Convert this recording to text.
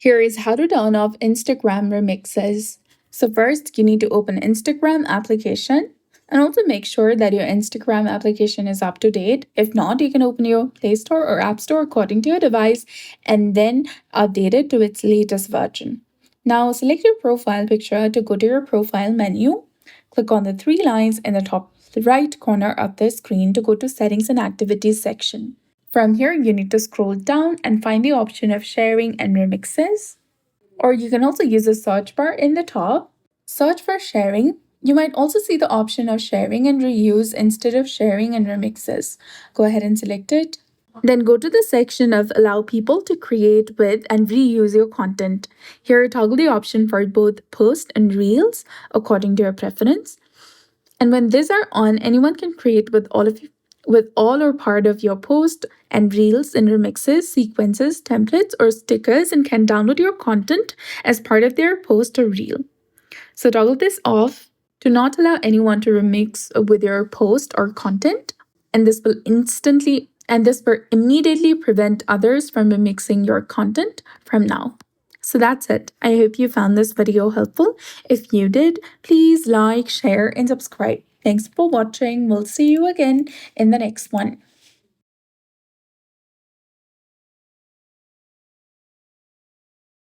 Here is how to turn off Instagram remixes. So first, you need to open Instagram application and also make sure that your Instagram application is up to date. If not, you can open your Play Store or App Store according to your device and then update it to its latest version. Now select your profile picture to go to your profile menu. Click on the three lines in the top right corner of the screen to go to Settings and Activities section. From here, you need to scroll down and find the option of sharing and remixes. Or you can also use the search bar in the top. Search for sharing. You might also see the option of sharing and reuse instead of sharing and remixes. Go ahead and select it. Then go to the section of allow people to create with and reuse your content. Here, toggle the option for both post and reels according to your preference. And when these are on, anyone can create with all or part of your post and reels in remixes, sequences, templates, or stickers and can download your content as part of their post or reel. So toggle this off to not allow anyone to remix with your post or content, and this will immediately prevent others from remixing your content from now. So that's it. I hope you found this video helpful. If you did, please like, share, and subscribe. Thanks for watching. We'll see you again in the next one.